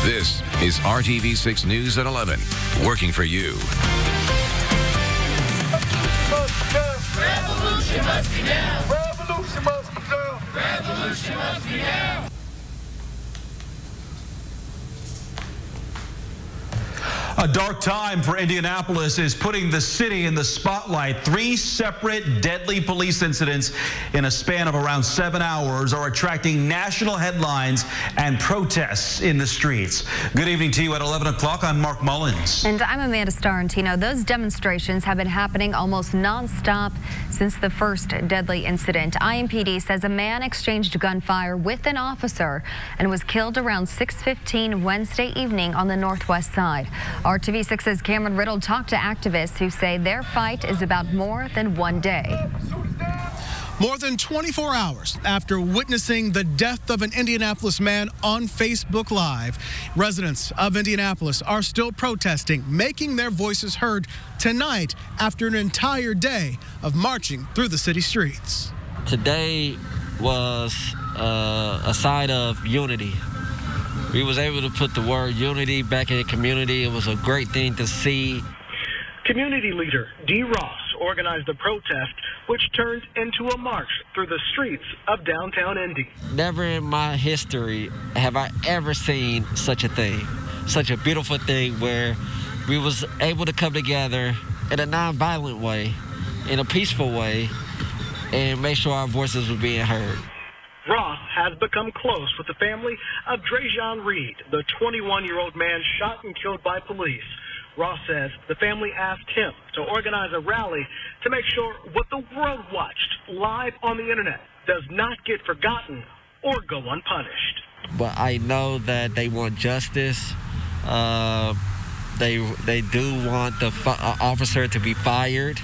This is RTV6 News at 11, working for you. Revolution must be now. Revolution must be now. Revolution must be now. A dark time for Indianapolis is putting the city in the spotlight. 3 separate deadly police incidents in a span of around 7 hours are attracting national headlines and protests in the streets. Good evening to you at 11 o'clock. I'm Mark Mullins. And I'm Amanda Starantino. Those demonstrations have been happening almost nonstop since the first deadly incident. IMPD says a man exchanged gunfire with an officer and was killed around 6:15 Wednesday evening on the northwest side. RTV6's Cameron Reid talked to activists who say their fight is about more than one day. More than 24 hours after witnessing the death of an Indianapolis man on Facebook Live, residents of Indianapolis are still protesting, making their voices heard tonight after an entire day of marching through the city streets. Today was a sign of unity. We was able to put the word unity back in the community. It was a great thing to see. Community leader D. Ross organized a protest which turned into a march through the streets of downtown Indy. Never in my history have I ever seen such a thing, such a beautiful thing where we was able to come together in a nonviolent way, in a peaceful way, and make sure our voices were being heard. Ross has become close with the family of Reid, the 21-year-old man shot and killed by police. Ross says the family asked him to organize a rally to make sure what the world watched live on the internet does not get forgotten or go unpunished. But I know that they want justice. They do want the officer to be fired,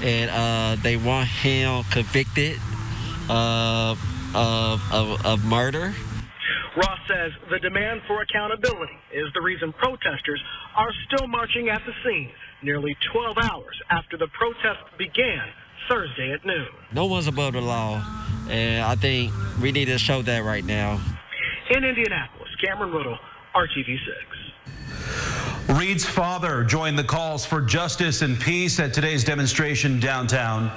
and they want him convicted of murder. Ross says the demand for accountability is the reason protesters are still marching at the scene nearly 12 hours after the protest began Thursday at noon. No one's above the law, and I think we need to show that right now. In Indianapolis, Cameron Reid, RTV6. Reid's father joined the calls for justice and peace at today's demonstration downtown.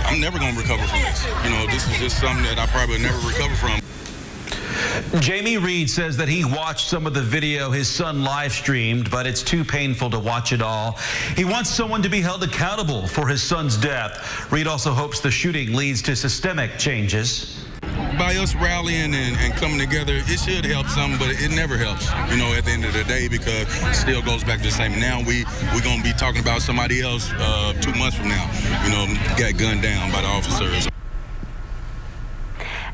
I'm never going to recover from this. You know, this is just something that I probably never recover from. Jamie Reid says that he watched some of the video his son live streamed, but it's too painful to watch it all. He wants someone to be held accountable for his son's death. Reid also hopes the shooting leads to systemic changes. By us rallying and coming together, it should help some, but it never helps, you know, at the end of the day, because it still goes back to the same. Now we're going to be talking about somebody else 2 months from now, you know, got gunned down by the officers.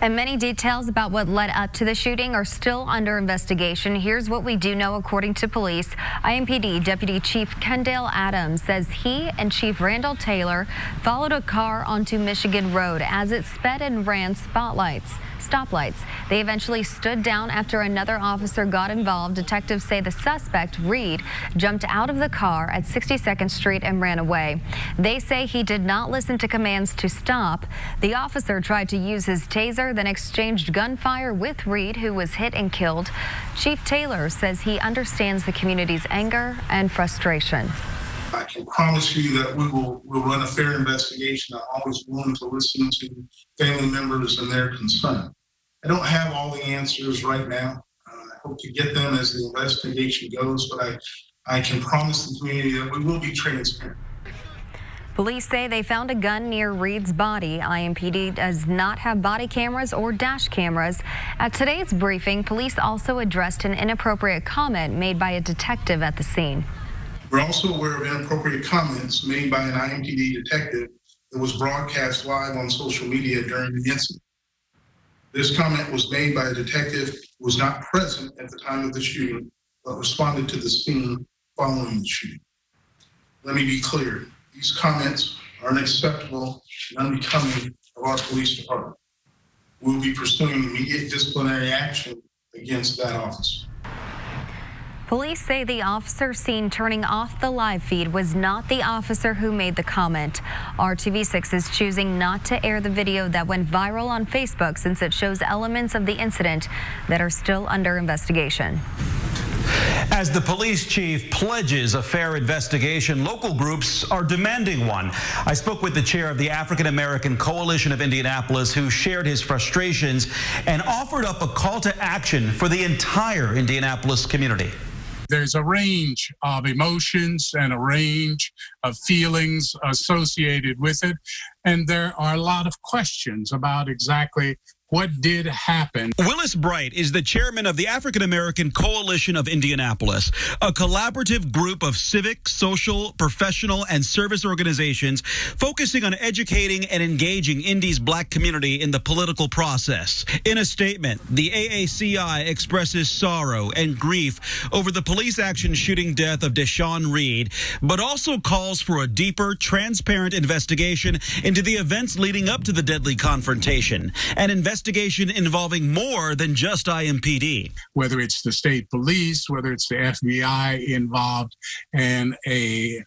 And many details about what led up to the shooting are still under investigation. Here's what we do know according to police. IMPD Deputy Chief Kendall Adams says he and Chief Randall Taylor followed a car onto Michigan Road as it sped and ran stoplights. They eventually stood down after another officer got involved. Detectives say the suspect, Reid, jumped out of the car at 62nd Street and ran away. They say he did not listen to commands to stop. The officer tried to use his taser, then exchanged gunfire with Reid, who was hit and killed. Chief Taylor says he understands the community's anger and frustration. I can promise you that we'll run a fair investigation. I'm always willing to listen to family members and their concern. I don't have all the answers right now. I hope to get them as the investigation goes, but I can promise the community that we will be transparent. Police say they found a gun near Reid's body. IMPD does not have body cameras or dash cameras. At today's briefing, police also addressed an inappropriate comment made by a detective at the scene. We're also aware of inappropriate comments made by an IMPD detective that was broadcast live on social media during the incident. This comment was made by a detective who was not present at the time of the shooting, but responded to the scene following the shooting. Let me be clear. These comments are unacceptable and unbecoming of our police department. We'll be pursuing immediate disciplinary action against that officer. Police say the officer seen turning off the live feed was not the officer who made the comment. RTV6 is choosing not to air the video that went viral on Facebook since it shows elements of the incident that are still under investigation. As the police chief pledges a fair investigation, local groups are demanding one. I spoke with the chair of the African-American Coalition of Indianapolis, who shared his frustrations and offered up a call to action for the entire Indianapolis community. There's a range of emotions and a range of feelings associated with it, and there are a lot of questions about exactly what did happen. Willis Bright is the chairman of the African-American Coalition of Indianapolis, a collaborative group of civic, social, professional, and service organizations focusing on educating and engaging Indy's black community in the political process. In a statement, the AACI expresses sorrow and grief over the police action shooting death of Deshaun Reid, but also calls for a deeper, transparent investigation into the events leading up to the deadly confrontation. An investigation involving more than just IMPD. Whether it's the state police, whether it's the FBI involved, and a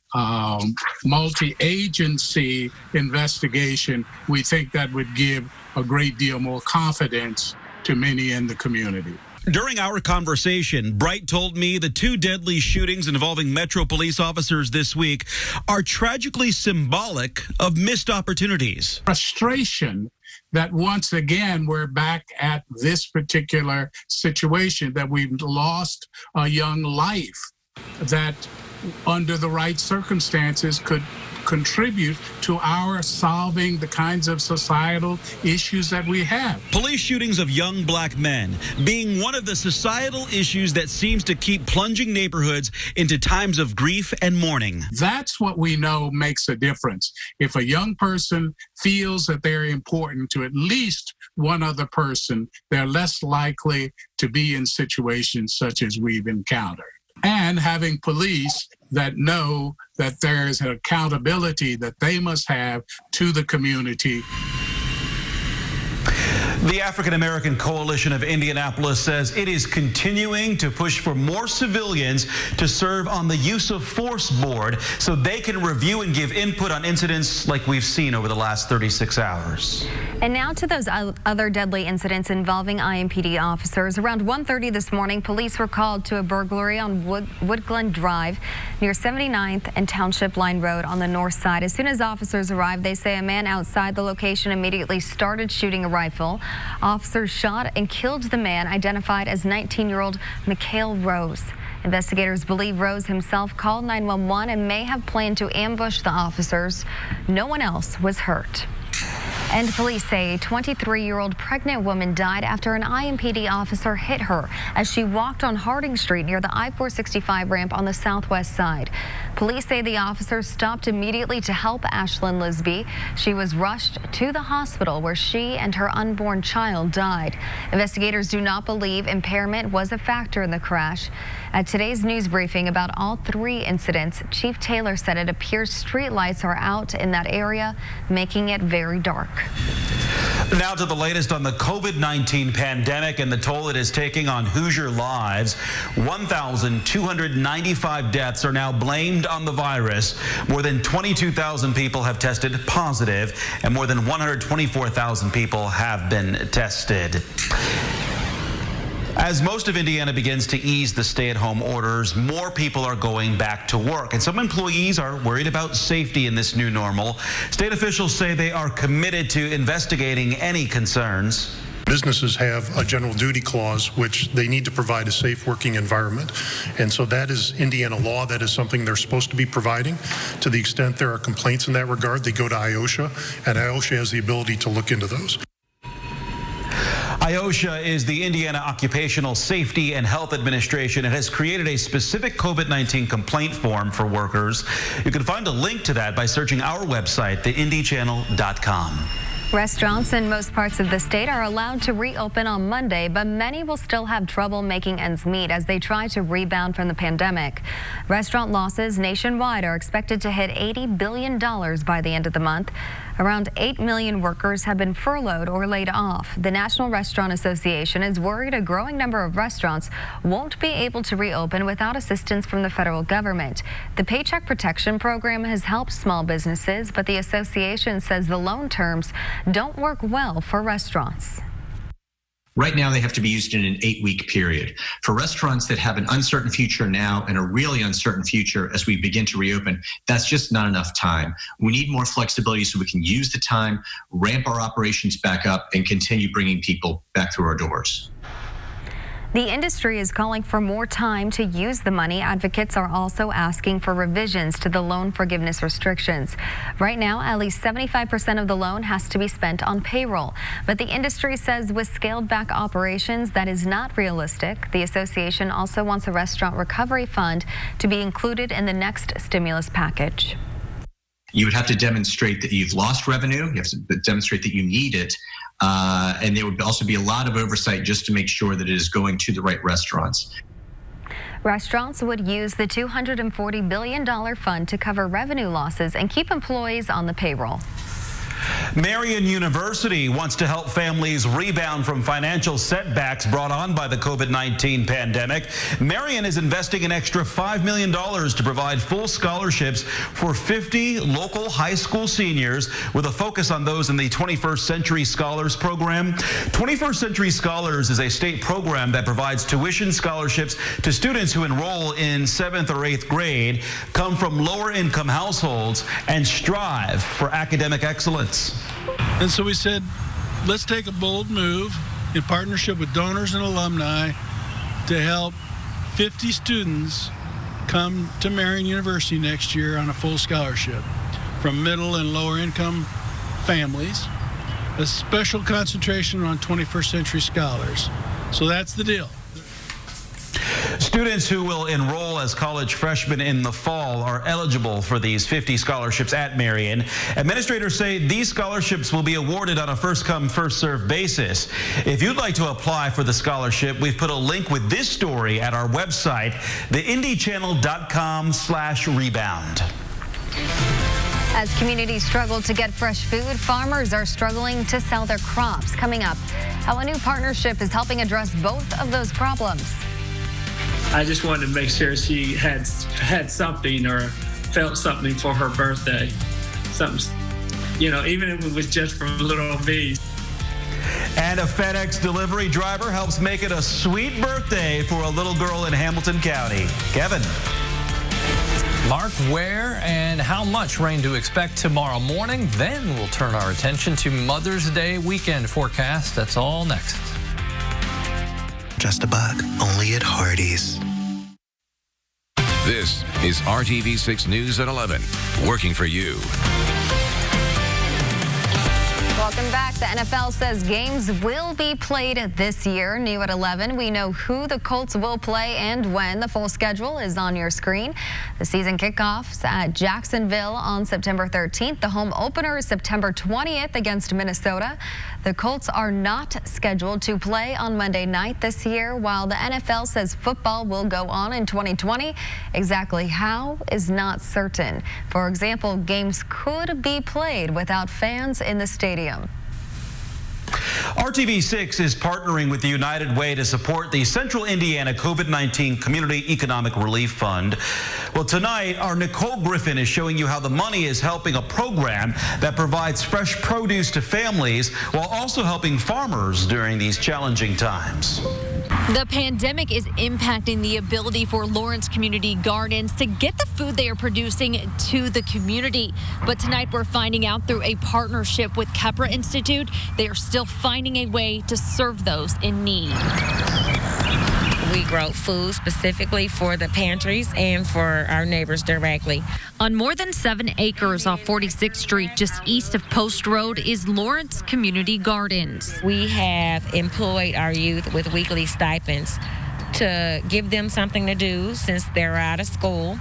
multi-agency investigation, we think that would give a great deal more confidence to many in the community. During our conversation, Bright told me the two deadly shootings involving Metro police officers this week are tragically symbolic of missed opportunities. Frustration that once again we're back at this particular situation, that we've lost a young life that under the right circumstances could contribute to our solving the kinds of societal issues that we have. Police shootings of young black men being one of the societal issues that seems to keep plunging neighborhoods into times of grief and mourning. That's what we know makes a difference. If a young person feels that they're important to at least one other person, they're less likely to be in situations such as we've encountered. And having police that know that there is an accountability that they must have to the community. The African-American Coalition of Indianapolis says it is continuing to push for more civilians to serve on the Use of Force Board so they can review and give input on incidents like we've seen over the last 36 hours. And now to those other deadly incidents involving IMPD officers. Around 1:30 this morning, police were called to a burglary on Woodglen Drive near 79th and Township Line Road on the north side. As soon as officers arrived, they say a man outside the location immediately started shooting a rifle. Officers shot and killed the man, identified as 19-year-old Mikhail Rose. Investigators believe Rose himself called 911 and may have planned to ambush the officers. No one else was hurt. And police say a 23-year-old pregnant woman died after an IMPD officer hit her as she walked on Harding Street near the I-465 ramp on the southwest side. Police say the officer stopped immediately to help Ashlyn Lisby. She was rushed to the hospital where she and her unborn child died. Investigators do not believe impairment was a factor in the crash. At today's news briefing about all three incidents, Chief Taylor said it appears street lights are out in that area, making it very dark. Now to the latest on the COVID-19 pandemic and the toll it is taking on Hoosier lives. 1,295 deaths are now blamed on the virus. More than 22,000 people have tested positive, and more than 124,000 people have been tested. As most of Indiana begins to ease the stay-at-home orders, more people are going back to work, and some employees are worried about safety in this new normal. State officials say they are committed to investigating any concerns. Businesses have a general duty clause, which they need to provide a safe working environment. And so that is Indiana law. That is something they're supposed to be providing. To the extent there are complaints in that regard, they go to IOSHA, and IOSHA has the ability to look into those. IOSHA is the Indiana Occupational Safety and Health Administration. It has created a specific COVID-19 complaint form for workers. You can find a link to that by searching our website, theindychannel.com. Restaurants in most parts of the state are allowed to reopen on Monday, but many will still have trouble making ends meet as they try to rebound from the pandemic. Restaurant losses nationwide are expected to hit $80 billion by the end of the month. Around 8 million workers have been furloughed or laid off. The National Restaurant Association is worried a growing number of restaurants won't be able to reopen without assistance from the federal government. The Paycheck Protection Program has helped small businesses, but the association says the loan terms don't work well for restaurants. Right now, they have to be used in an 8-week period. For restaurants that have an uncertain future now and a really uncertain future as we begin to reopen, that's just not enough time. We need more flexibility so we can use the time, ramp our operations back up, and continue bringing people back through our doors. The industry is calling for more time to use the money. Advocates are also asking for revisions to the loan forgiveness restrictions. Right now, at least 75% of the loan has to be spent on payroll. But the industry says with scaled back operations, that is not realistic. The association also wants a restaurant recovery fund to be included in the next stimulus package. You would have to demonstrate that you've lost revenue. You have to demonstrate that you need it. And there would also be a lot of oversight just to make sure that it is going to the right restaurants. Restaurants would use the $240 billion fund to cover revenue losses and keep employees on the payroll. Marian University wants to help families rebound from financial setbacks brought on by the COVID-19 pandemic. Marian is investing an extra $5 million to provide full scholarships for 50 local high school seniors with a focus on those in the 21st Century Scholars Program. 21st Century Scholars is a state program that provides tuition scholarships to students who enroll in 7th or 8th grade, come from lower income households, and strive for academic excellence. And so we said, let's take a bold move in partnership with donors and alumni to help 50 students come to Marian University next year on a full scholarship from middle and lower income families, a special concentration on 21st Century Scholars. So that's the deal. Students who will enroll as college freshmen in the fall are eligible for these 50 scholarships at Marian. Administrators say these scholarships will be awarded on a first-come, first-served basis. If you'd like to apply for the scholarship, we've put a link with this story at our website, theindychannel.com/rebound. As communities struggle to get fresh food, farmers are struggling to sell their crops. Coming up, how a new partnership is helping address both of those problems. I just wanted to make sure she had something or felt something for her birthday. Something, even if it was just from little me. And a FedEx delivery driver helps make it a sweet birthday for a little girl in Hamilton County. Kevin. Mark, where and how much rain to expect tomorrow morning? Then we'll turn our attention to Mother's Day weekend forecast. That's all next. Just a buck, only at Hardee's. This is RTV6 News at 11, working for you. Welcome back. The NFL says games will be played this year. New at 11, we know who the Colts will play and when. The full schedule is on your screen. The season kickoffs at Jacksonville on September 13th. The home opener is September 20th against Minnesota. The Colts are not scheduled to play on Monday night this year, while the NFL says football will go on in 2020. Exactly how is not certain. For example, games could be played without fans in the stadium. RTV6 is partnering with the United Way to support the Central Indiana COVID-19 Community Economic Relief Fund. Well, tonight, our Nicole Griffin is showing you how the money is helping a program that provides fresh produce to families while also helping farmers during these challenging times. The pandemic is impacting the ability for Lawrence Community Gardens to get the food they are producing to the community. But tonight we're finding out through a partnership with Kepra Institute, they are still finding a way to serve those in need. We grow food specifically for the pantries and for our neighbors directly. On more than 7 acres off 46th Street, just east of Post Road, is Lawrence Community Gardens. We have employed our youth with weekly stipends to give them something to do since they're out of school,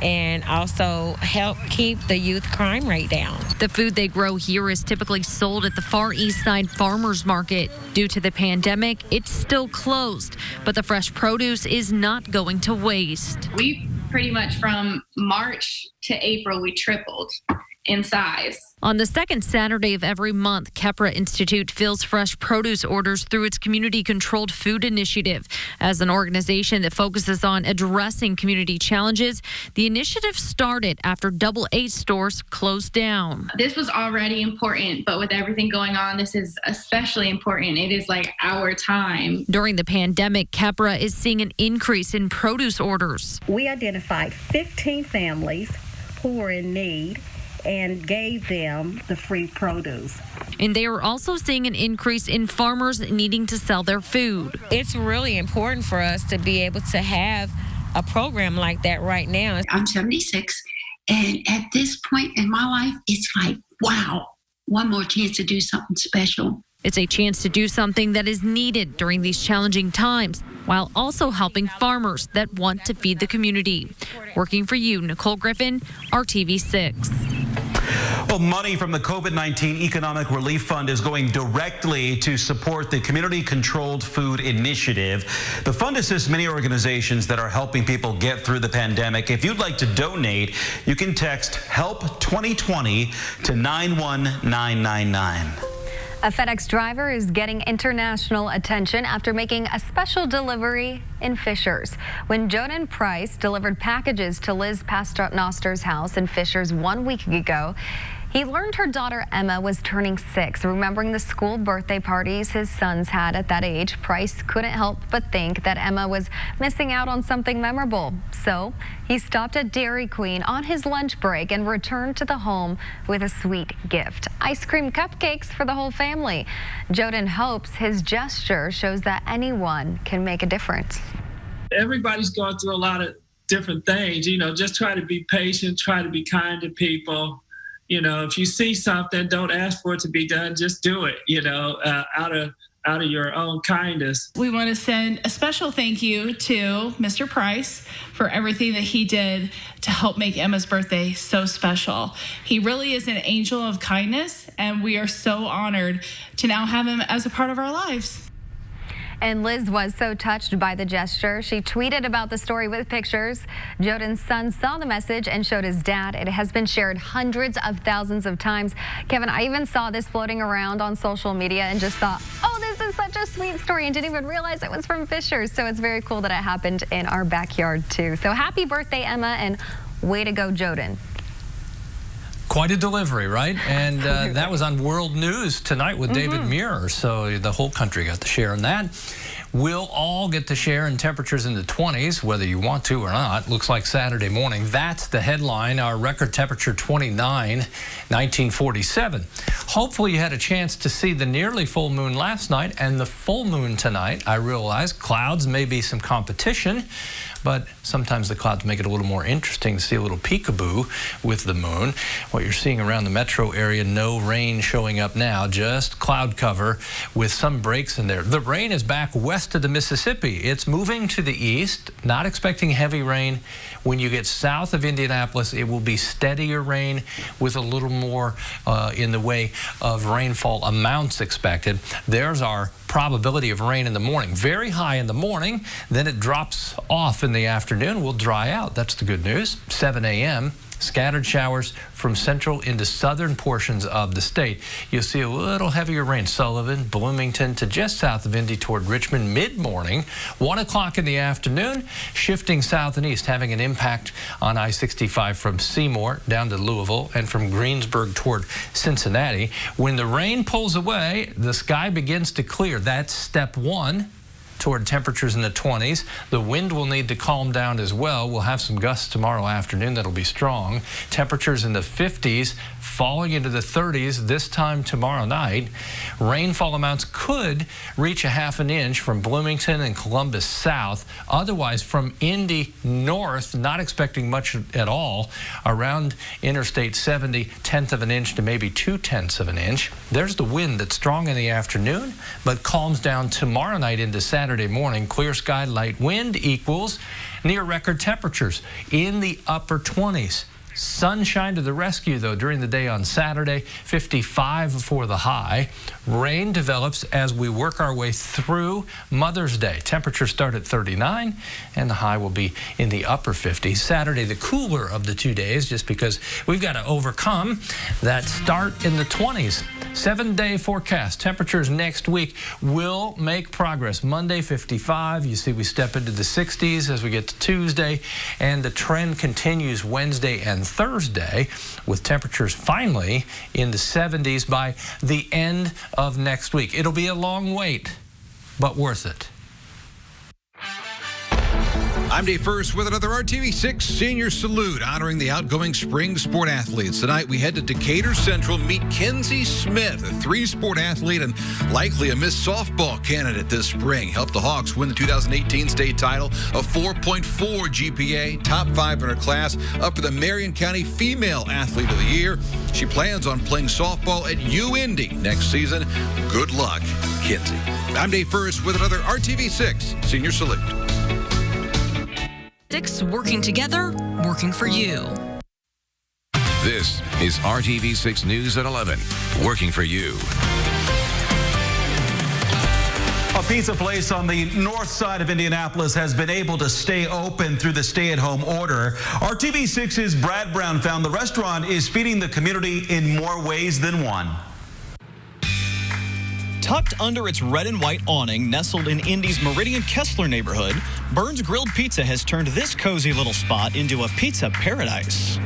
and also help keep the youth crime rate down. The food they grow here is typically sold at the Far East Side Farmers Market. Due to the pandemic, it's still closed, but the fresh produce is not going to waste. We pretty much from March to April, we tripled. in size. On the second Saturday of every month, Kepra Institute fills fresh produce orders through its community-controlled food initiative. As an organization that focuses on addressing community challenges, the initiative started after Double H stores closed down. This was already important, but with everything going on, this is especially important. It is like our time. During the pandemic, Kepra is seeing an increase in produce orders. We identified 15 families who were in need and gave them the free produce. And they are also seeing an increase in farmers needing to sell their food. It's really important for us to be able to have a program like that right now. I'm 76, and at this point in my life, it's like, wow, one more chance to do something special. It's a chance to do something that is needed during these challenging times, while also helping farmers that want to feed the community. Working for you, Nicole Griffin, RTV6. Well, money from the COVID-19 Economic Relief Fund is going directly to support the Community-Controlled Food Initiative. The fund assists many organizations that are helping people get through the pandemic. If you'd like to donate, you can text HELP 2020 to 91999. A FedEx driver is getting international attention after making a special delivery in Fishers. When Joden Price delivered packages to Liz Pasternoster's house in Fishers 1 week ago, he learned her daughter Emma was turning 6. Remembering the school birthday parties his sons had at that age, Price couldn't help but think that Emma was missing out on something memorable. So he stopped at Dairy Queen on his lunch break and returned to the home with a sweet gift: ice cream cupcakes for the whole family. Joden hopes his gesture shows that anyone can make a difference. Everybody's going through a lot of different things. Just try to be patient, try to be kind to people. If you see something, don't ask for it to be done. Just do it, out of your own kindness. We want to send a special thank you to Mr. Price for everything that he did to help make Emma's birthday so special. He really is an angel of kindness, and we are so honored to now have him as a part of our lives. And Liz was so touched by the gesture, she tweeted about the story with pictures. Joden's son saw the message and showed his dad. It has been shared hundreds of thousands of times. Kevin, I even saw this floating around on social media and just thought, oh, this is such a sweet story, and didn't even realize it was from Fishers. So it's very cool that it happened in our backyard too. So happy birthday, Emma, and way to go, Joden. Quite a delivery, right? And that was on World News tonight with David Muir, so the whole country got to share in that. We'll all get to share in temperatures in the 20s, whether you want to or not. Looks like Saturday morning. That's the headline. Our record temperature 29, 1947. Hopefully you had a chance to see the nearly full moon last night and the full moon tonight. I realize clouds may be some competition, but sometimes the clouds make it a little more interesting to see a little peekaboo with the moon. What you're seeing around the metro area, no rain showing up now, just cloud cover with some breaks in there. The rain is back west of the Mississippi. It's moving to the east, not expecting heavy rain. When you get south of Indianapolis, it will be steadier rain with a little more in the way of rainfall amounts expected. There's our probability of rain in the morning. Very high in the morning, then it drops off in the afternoon. Will dry out. That's the good news. 7 a.m. Scattered showers from central into southern portions of the state. You'll see a little heavier rain. Sullivan, Bloomington to just south of Indy toward Richmond mid-morning. 1 o'clock in the afternoon, shifting south and east, having an impact on I-65 from Seymour down to Louisville and from Greensburg toward Cincinnati. When the rain pulls away, the sky begins to clear. That's step one toward temperatures in the 20s. The wind will need to calm down as well. We'll have some gusts tomorrow afternoon that'll be strong. Temperatures in the 50s, falling into the 30s this time tomorrow night. Rainfall amounts could reach a ½ an inch from Bloomington and Columbus south. Otherwise, from Indy north, not expecting much at all. Around Interstate 70, 1/10 of an inch to maybe 2/10 of an inch. There's the wind that's strong in the afternoon, but calms down tomorrow night into Saturday morning. Clear sky, light wind equals near record temperatures in the upper 20s. Sunshine to the rescue, though, during the day on Saturday, 55 for the high. Rain develops as we work our way through Mother's Day. Temperatures start at 39, and the high will be in the upper 50s. Saturday, the cooler of the 2 days, just because we've got to overcome that start in the 20s. 7-day forecast. Temperatures next week will make progress. Monday, 55. You see we step into the 60s as we get to Tuesday, and the trend continues Wednesday and Thursday with temperatures finally in the 70s by the end of next week. It'll be a long wait, but worth it. I'm Dave First with another RTV6 Senior Salute honoring the outgoing spring sport athletes. Tonight we head to Decatur Central, meet Kenzie Smith, a 3-sport athlete and likely a Miss Softball candidate this spring. Helped the Hawks win the 2018 state title, a 4.4 GPA, top 5 in her class, up for the Marian County Female Athlete of the Year. She plans on playing softball at UIndy next season. Good luck, Kenzie. I'm Dave First with another RTV6 Senior Salute. Working together, working for you. This is RTV6 News at 11, working for you. A pizza place on the north side of Indianapolis has been able to stay open through the stay-at-home order. RTV6's Brad Brown found the restaurant is feeding the community in more ways than one. Tucked under its red and white awning, nestled in Indy's Meridian Kessler neighborhood, Burns Grilled Pizza has turned this cozy little spot into a pizza paradise.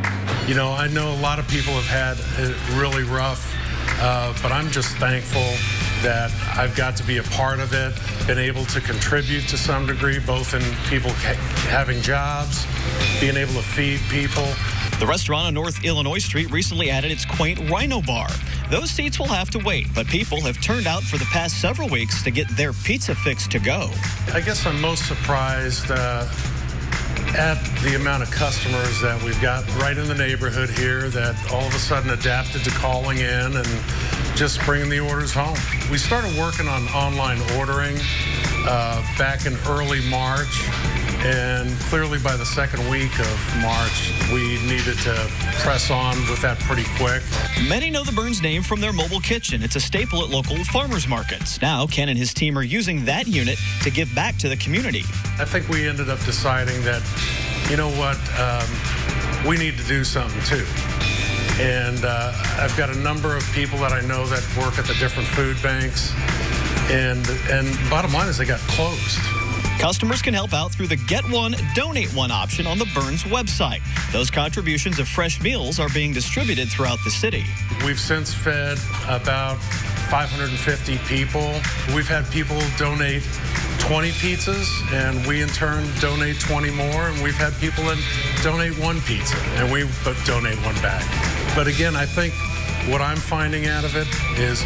You know, I know a lot of people have had it really rough, but I'm just thankful that I've got to be a part of it, been able to contribute to some degree, both in people having jobs, being able to feed people. The restaurant on North Illinois Street recently added its quaint Rhino Bar. Those seats will have to wait, but people have turned out for the past several weeks to get their pizza fix to go. I guess I'm most surprised at the amount of customers that we've got right in the neighborhood here that all of a sudden adapted to calling in and just bringing the orders home. We started working on online ordering back in early March, and clearly by the second week of March, we needed to press on with that pretty quick. Many know the Burns name from their mobile kitchen. It's a staple at local farmers markets. Now, Ken and his team are using that unit to give back to the community. I think we ended up deciding that, you know what, we need to do something too. And I've got a number of people that I know that work at the different food banks, and bottom line is they got closed. Customers can help out through the Get One, Donate One option on the Burns website. Those contributions of fresh meals are being distributed throughout the city. We've since fed about 550 people. We've had people donate 20 pizzas, and we in turn donate 20 more, and we've had people that donate 1 pizza, and we donate 1 bag. But again, I think what I'm finding out of it is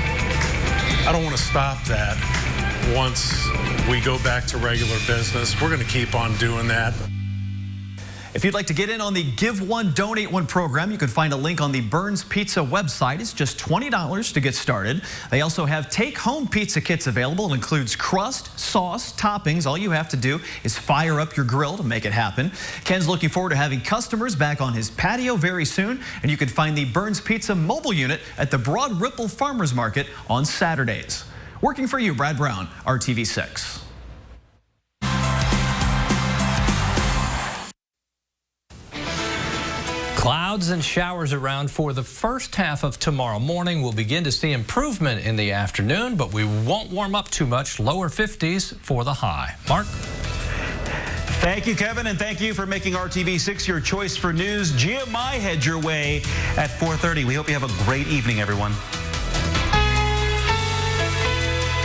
I don't want to stop that once we go back to regular business. We're going to keep on doing that. If you'd like to get in on the Give One, Donate One program, you can find a link on the Burns Pizza website. It's just $20 to get started. They also have take-home pizza kits available. It includes crust, sauce, toppings. All you have to do is fire up your grill to make it happen. Ken's looking forward to having customers back on his patio very soon. And you can find the Burns Pizza mobile unit at the Broad Ripple Farmers Market on Saturdays. Working for you, Brad Brown, RTV6. Clouds and showers around for the first half of tomorrow morning. We'll begin to see improvement in the afternoon, but we won't warm up too much. Lower 50s for the high. Mark? Thank you, Kevin, and thank you for making RTV6 your choice for news. GMI heads your way at 4:30. We hope you have a great evening, everyone.